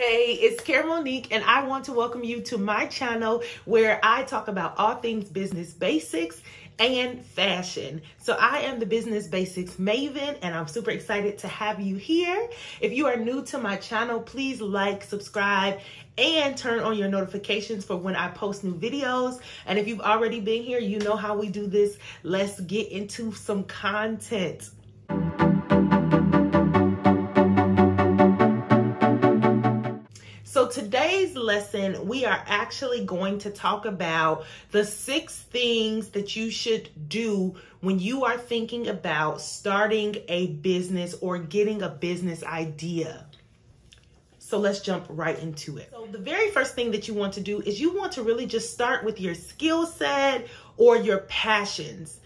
Hey, it's Care Monique, and I want to welcome you to my channel where I talk about all things business basics and fashion. So I am the business basics maven, and I'm super excited to have you here. If you are new to my channel, please like, subscribe, and turn on your notifications for when I post new videos. And if you've already been here, you know how we do this. Let's get into some content. So today's lesson, we are actually going to talk about the 6 things that you should do when you are thinking about starting a business or getting a business idea. So let's jump right into it. So the very first thing that you want to do is you want to really just start with your skill set or your passions.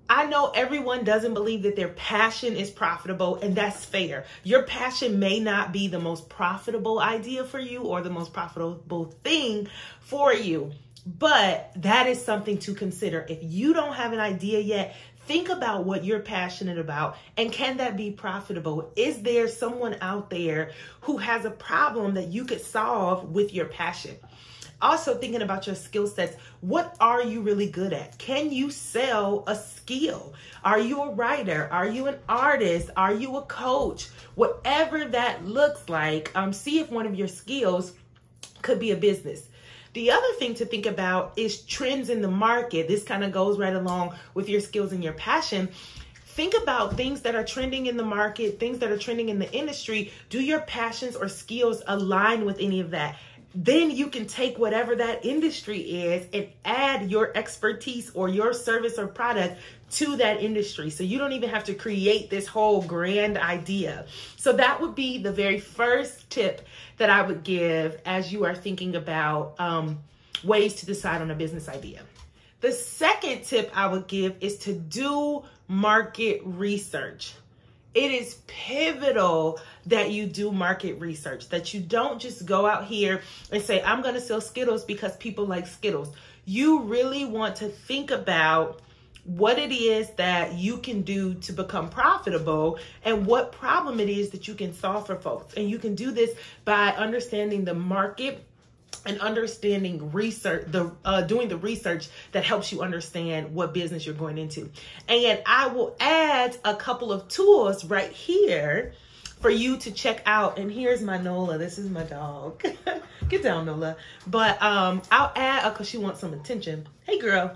I know everyone doesn't believe that their passion is profitable, and that's fair. Your passion may not be the most profitable idea for you or the most profitable thing for you, but that is something to consider. If you don't have an idea yet, think about what you're passionate about, and can that be profitable? Is there someone out there who has a problem that you could solve with your passion? Also thinking about your skill sets, what are you really good at? Can you sell a skill? Are you a writer? Are you an artist? Are you a coach? Whatever that looks like, see if one of your skills could be a business. The other thing to think about is trends in the market. This kind of goes right along with your skills and your passion. Think about things that are trending in the market, things that are trending in the industry. Do your passions or skills align with any of that? Then you can take whatever that industry is and add your expertise or your service or product to that industry. So you don't even have to create this whole grand idea. So that would be the very first tip that I would give as you are thinking about ways to decide on a business idea. The second tip I would give is to do market research. It is pivotal that you do market research, that you don't just go out here and say, I'm going to sell Skittles because people like Skittles. You really want to think about what it is that you can do to become profitable and what problem it is that you can solve for folks. And you can do this by understanding the market and understanding research, doing the research that helps you understand what business you're going into. And I will add a couple of tools right here for you to check out. And here's my Nola. This is my dog. Get down, Nola. But I'll add, because she wants some attention. Hey, girl.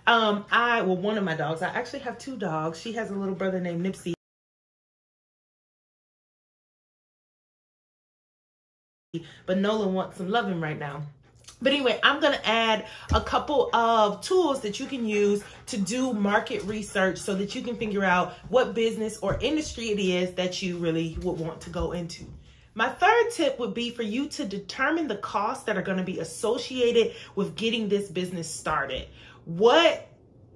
One of my dogs. I actually have 2 dogs. She has a little brother named Nipsey. But Nolan wants some loving right now. But anyway, I'm going to add a couple of tools that you can use to do market research so that you can figure out what business or industry it is that you really would want to go into. My third tip would be for you to determine the costs that are going to be associated with getting this business started. What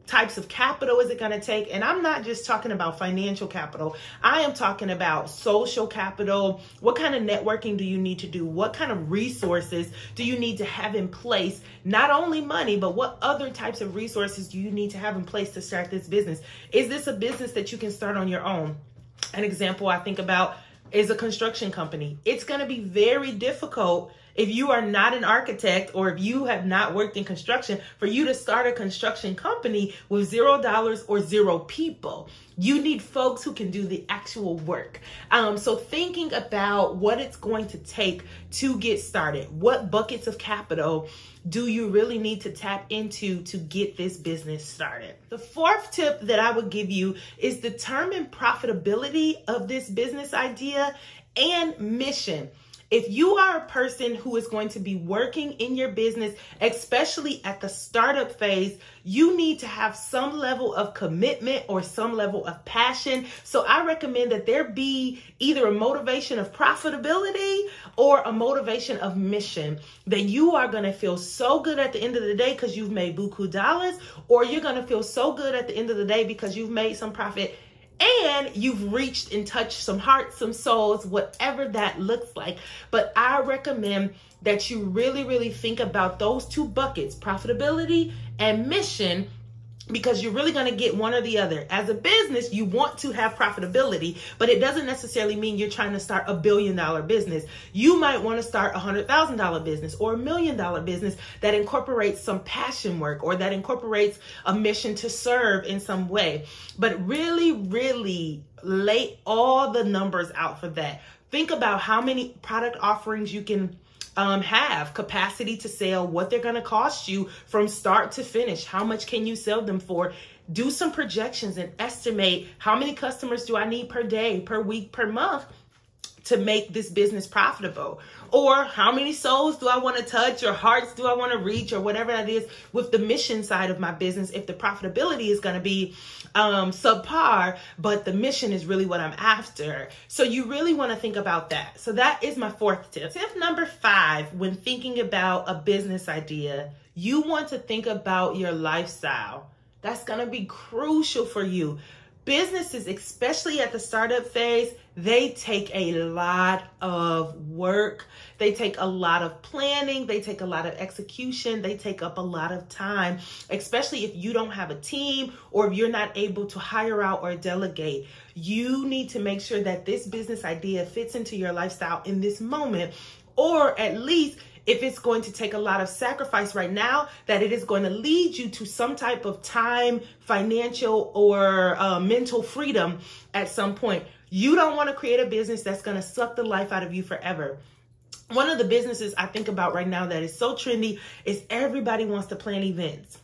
types of capital is it going to take? And I'm not just talking about financial capital. I am talking about social capital. What kind of networking do you need to do? What kind of resources do you need to have in place? Not only money, but what other types of resources do you need to have in place to start this business? Is this a business that you can start on your own? An example I think about is a construction company. It's going to be very difficult if you are not an architect or if you have not worked in construction for you to start a construction company with $0 or 0 people. You need folks who can do the actual work. So thinking about what it's going to take to get started, what buckets of capital do you really need to tap into to get this business started? The fourth tip that I would give you is determine profitability of this business idea and mission. If you are a person who is going to be working in your business, especially at the startup phase, you need to have some level of commitment or some level of passion. So I recommend that there be either a motivation of profitability or a motivation of mission, that you are going to feel so good at the end of the day because you've made buku dollars, or you're going to feel so good at the end of the day because you've made some profit and you've reached and touched some hearts, some souls, whatever that looks like. But I recommend that you really, really think about those 2 buckets, profitability and mission, because you're really going to get one or the other. As a business, you want to have profitability, but it doesn't necessarily mean you're trying to start $1 billion business. You might want to start a $100,000 business or $1 million business that incorporates some passion work or that incorporates a mission to serve in some way. But really, really lay all the numbers out for that. Think about how many product offerings you can have, capacity to sell, what they're going to cost you from start to finish. How much can you sell them for? Do some projections and estimate how many customers do I need per day, per week, per month to make this business profitable? Or how many souls do I want to touch, or hearts do I want to reach, or whatever that is with the mission side of my business, if the profitability is going to be subpar, but the mission is really what I'm after. So you really want to think about that. So that is my fourth tip. Tip number 5, when thinking about a business idea, you want to think about your lifestyle. That's going to be crucial for you. Businesses, especially at the startup phase, they take a lot of work. They take a lot of planning. They take a lot of execution. They take up a lot of time, especially if you don't have a team or if you're not able to hire out or delegate. You need to make sure that this business idea fits into your lifestyle in this moment, or at least if it's going to take a lot of sacrifice right now, that it is going to lead you to some type of time, financial, or mental freedom at some point. You don't want to create a business that's going to suck the life out of you forever. One of the businesses I think about right now that is so trendy is everybody wants to plan events.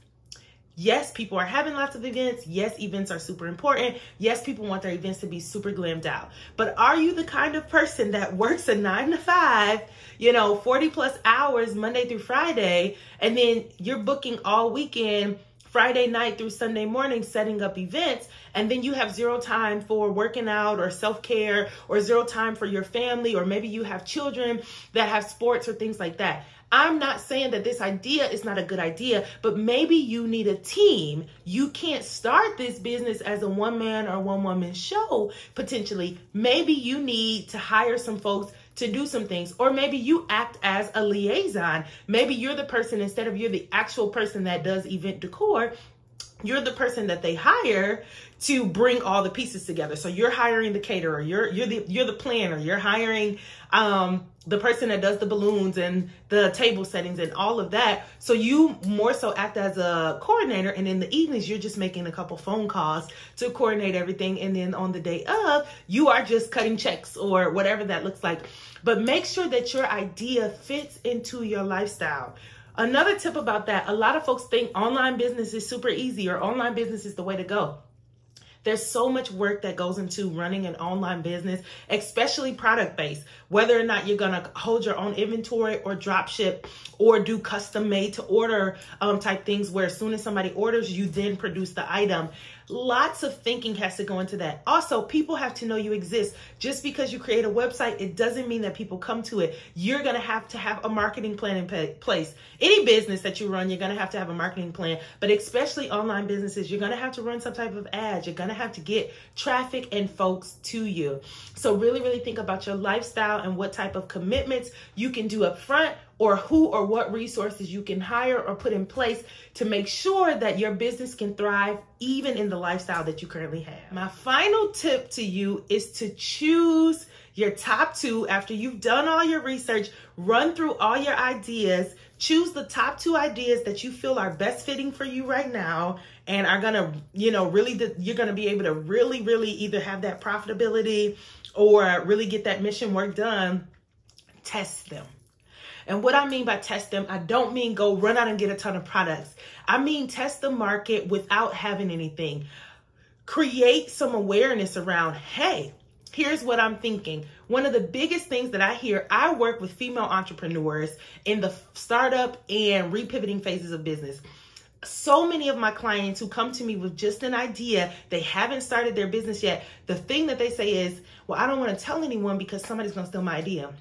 Yes, people are having lots of events. Yes, events are super important. Yes, people want their events to be super glammed out. But are you the kind of person that works a 9 to 5, 40 plus hours, Monday through Friday, and then you're booking all weekend, Friday night through Sunday morning, setting up events, and then you have zero time for working out or self-care, or zero time for your family, or maybe you have children that have sports or things like that? I'm not saying that this idea is not a good idea, but maybe you need a team. You can't start this business as a one-man or one-woman show, potentially. Maybe you need to hire some folks to do some things, or maybe you act as a liaison. Maybe you're the person, instead of you're the actual person that does event decor, you're the person that they hire to bring all the pieces together. So you're hiring the caterer, you're the planner, you're hiring the person that does the balloons and the table settings and all of that. So you more so act as a coordinator, and in the evenings you're just making a couple phone calls to coordinate everything, and then on the day of you are just cutting checks or whatever that looks like. But make sure that your idea fits into your lifestyle. Another tip about that, a lot of folks think online business is super easy or online business is the way to go. There's so much work that goes into running an online business, especially product-based. Whether or not you're going to hold your own inventory or drop ship or do custom made to order type things where as soon as somebody orders, you then produce the item. Lots of thinking has to go into that. Also, people have to know you exist. Just because you create a website, it doesn't mean that people come to it. You're going to have a marketing plan in place. Any business that you run, you're going to have a marketing plan, but especially online businesses, you're going to have to run some type of ads. You're going to have to get traffic and folks to you. So really, really think about your lifestyle and what type of commitments you can do up front, or who or what resources you can hire or put in place to make sure that your business can thrive even in the lifestyle that you currently have. My final tip to you is to choose your top 2 after you've done all your research, run through all your ideas, choose the top 2 ideas that you feel are best fitting for you right now and are going to, you're going to be able to really, really either have that profitability or really get that mission work done. Test them. And what I mean by test them, I don't mean go run out and get a ton of products. I mean test the market without having anything. Create some awareness around, hey, here's what I'm thinking. One of the biggest things that I hear, I work with female entrepreneurs in the startup and repivoting phases of business. So many of my clients who come to me with just an idea, they haven't started their business yet. The thing that they say is, well, I don't want to tell anyone because somebody's going to steal my idea.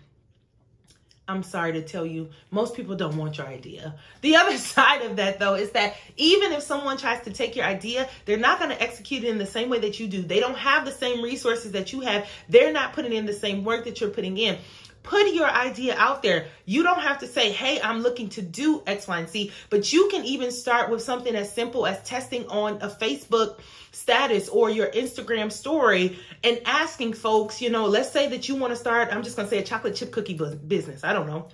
I'm sorry to tell you, most people don't want your idea. The other side of that, though, is that even if someone tries to take your idea, they're not going to execute it in the same way that you do. They don't have the same resources that you have. They're not putting in the same work that you're putting in. Put your idea out there. You don't have to say, hey, I'm looking to do X, Y, and Z, but you can even start with something as simple as testing on a Facebook status or your Instagram story and asking folks, let's say that you want to start, I'm just going to say a chocolate chip cookie business. I don't know,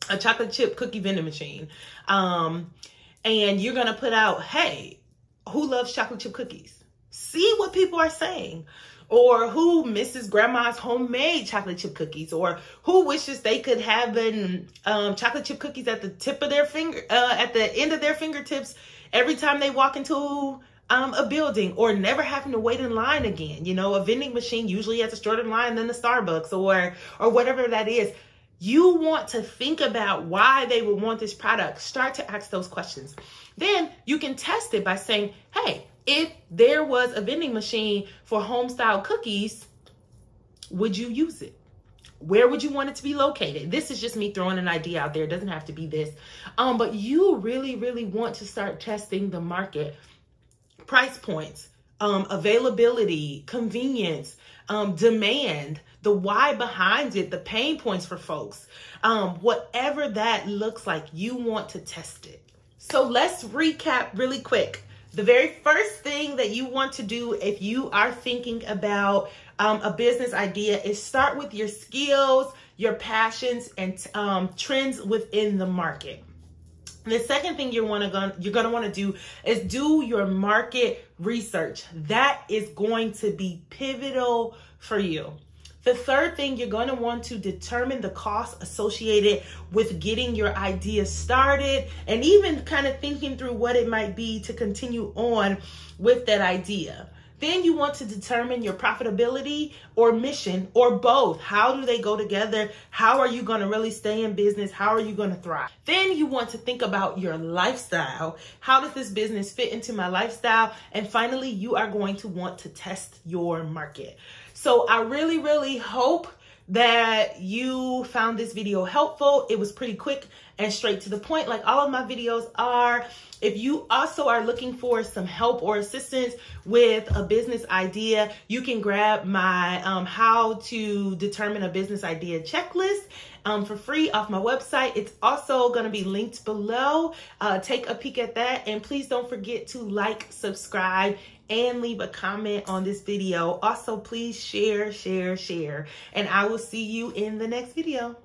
a chocolate chip cookie vending machine. And you're going to put out, hey, who loves chocolate chip cookies? See what people are saying. Or who misses grandma's homemade chocolate chip cookies, or who wishes they could have chocolate chip cookies at the tip of their finger, at the end of their fingertips every time they walk into a building, or never having to wait in line again. A vending machine usually has a shorter line than the Starbucks or whatever that is. You want to think about why they would want this product. Start to ask those questions. Then you can test it by saying, hey, if there was a vending machine for home style cookies, would you use it? Where would you want it to be located? This is just me throwing an idea out there. It doesn't have to be this. But you really, really want to start testing the market. Price points, availability, convenience, demand, the why behind it, the pain points for folks. Whatever that looks like, you want to test it. So let's recap really quick. The very first thing that you want to do if you are thinking about a business idea is start with your skills, your passions, and trends within the market. The second thing you're going to want to do is do your market research. That is going to be pivotal for you. The third thing, you're going to want to determine the cost associated with getting your idea started, and even kind of thinking through what it might be to continue on with that idea. Then you want to determine your profitability or mission, or both. How do they go together? How are you going to really stay in business? How are you going to thrive? Then you want to think about your lifestyle. How does this business fit into my lifestyle? And finally, you are going to want to test your market. So I really, really hope that you found this video helpful. It was pretty quick and straight to the point, like all of my videos are. If you also are looking for some help or assistance with a business idea, you can grab my how to determine a business idea checklist for free off my website. It's also going to be linked below. Take a peek at that, and please don't forget to like, subscribe, and leave a comment on this video. Also, please share, and I will see you in the next video.